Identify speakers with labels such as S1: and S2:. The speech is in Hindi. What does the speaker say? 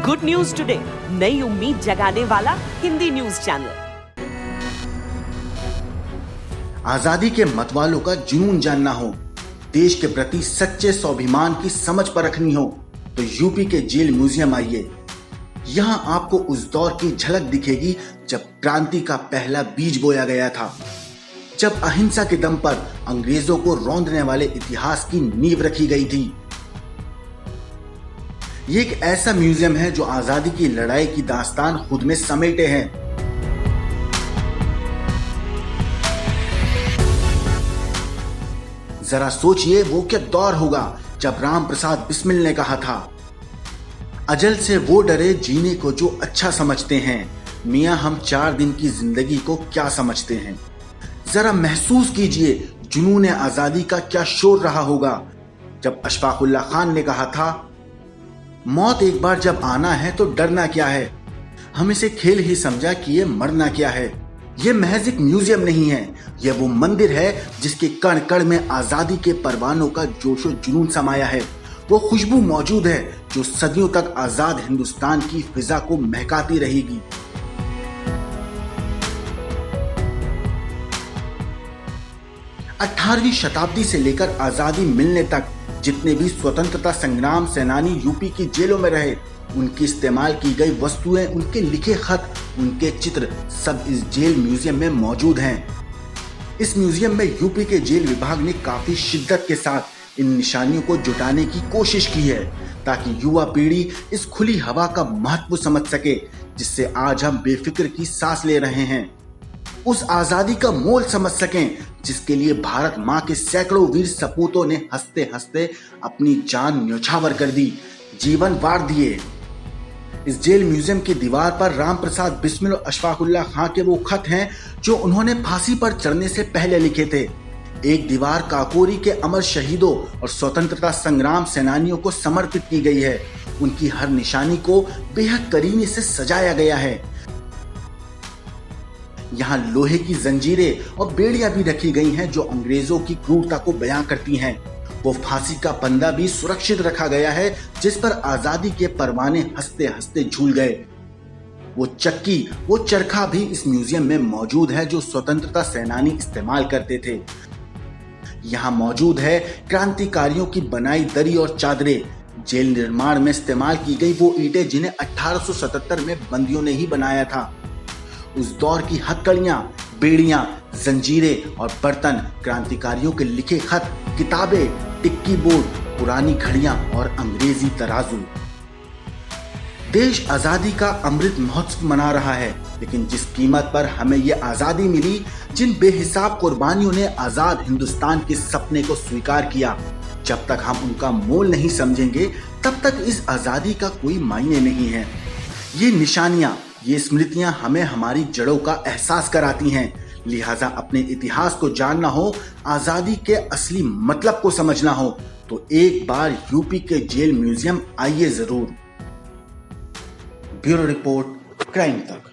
S1: गुड न्यूज टुडे, नई उम्मीद जगाने वाला हिंदी न्यूज चैनल।
S2: आजादी के मतवालों का जुनून जानना हो, देश के प्रति सच्चे स्वाभिमान की समझ परखनी हो तो यूपी के जेल म्यूजियम आइए। यहाँ आपको उस दौर की झलक दिखेगी जब क्रांति का पहला बीज बोया गया था, जब अहिंसा के दम पर अंग्रेजों को रौंदने वाले इतिहास की नींव रखी गई थी। ये एक ऐसा म्यूजियम है जो आजादी की लड़ाई की दास्तान खुद में समेटे हैं। जरा सोचिए वो क्या दौर होगा जब राम प्रसाद बिस्मिल ने कहा था, अजल से वो डरे जीने को जो अच्छा समझते हैं, मियां हम 4 दिन की जिंदगी को क्या समझते हैं। जरा महसूस कीजिए जुनून आजादी का क्या शोर रहा होगा जब अशफाकुल्ला खान ने कहा था, मौत एक बार जब आना है तो डरना क्या है। हम इसे खेल ही समझा कि ये मरना क्या है। ये महज एक म्यूजियम नहीं है, यह वो मंदिर है जिसके कण कण में आजादी के परवानों का जोशो जुनून समाया है। वो खुशबू मौजूद है जो सदियों तक आजाद हिंदुस्तान की फिजा को महकाती रहेगी। अठारहवीं शताब्दी से लेकर आजादी मिलने तक जितने भी स्वतंत्रता संग्राम सेनानी यूपी की जेलों में रहे, उनकी इस्तेमाल की गई वस्तुएं, उनके लिखे खत, उनके चित्र सब इस जेल म्यूजियम में मौजूद हैं। इस म्यूजियम में यूपी के जेल विभाग ने काफी शिद्दत के साथ इन निशानियों को जुटाने की कोशिश की है ताकि युवा पीढ़ी इस खुली हवा का महत्व समझ सके जिससे आज हम बेफिक्र की सांस ले रहे हैं। उस आजादी का मोल समझ सकें जिसके लिए भारत मां के सैकड़ों वीर सपूतों ने हंसते हंसते अपनी जान न्यौछावर कर दी, जीवन वार दिए। इस जेल म्यूजियम की दीवार पर राम प्रसाद बिस्मिल और अशफाकुल्ला खां के वो खत हैं जो उन्होंने फांसी पर चढ़ने से पहले लिखे थे। एक दीवार काकोरी के अमर शहीदों और स्वतंत्रता संग्राम सेनानियों को समर्पित की गई है। उनकी हर निशानी को बेहद करीने से सजाया गया है। यहाँ लोहे की जंजीरें और बेड़ियां भी रखी गई हैं जो अंग्रेजों की क्रूरता को बयां करती हैं। वो फांसी का पंदा भी सुरक्षित रखा गया है जिस पर आजादी के परवाने हंसते हंसते झूल गए। वो चक्की, वो चरखा भी इस म्यूजियम में मौजूद है जो स्वतंत्रता सेनानी इस्तेमाल करते थे। यहाँ मौजूद है क्रांतिकारियों की बनाई दरी और चादरें, जेल निर्माण में इस्तेमाल की गई वो ईंटें जिन्हें 1877 में बंदियों ने ही बनाया था। उस दौर की हथकड़ियां, बेड़ियां, जंजीरें और बर्तन, क्रांतिकारियों के लिखे खत, किताबें, टिक्की बोर्ड, पुरानी घड़ियां और अंग्रेजी तराजू। देश आजादी का अमृत महोत्सव मना रहा है, लेकिन जिस कीमत पर हमें ये आजादी मिली, जिन बेहिसाब कुर्बानियों ने आजाद हिंदुस्तान के सपने को स्वीकार किया, जब तक हम उनका मोल नहीं समझेंगे तब तक इस आजादी का कोई मायने नहीं है। ये निशानियां, ये स्मृतियां हमें हमारी जड़ों का एहसास कराती हैं। लिहाजा अपने इतिहास को जानना हो, आजादी के असली मतलब को समझना हो तो एक बार यूपी के जेल म्यूजियम आइए जरूर। ब्यूरो रिपोर्ट, क्राइम तक।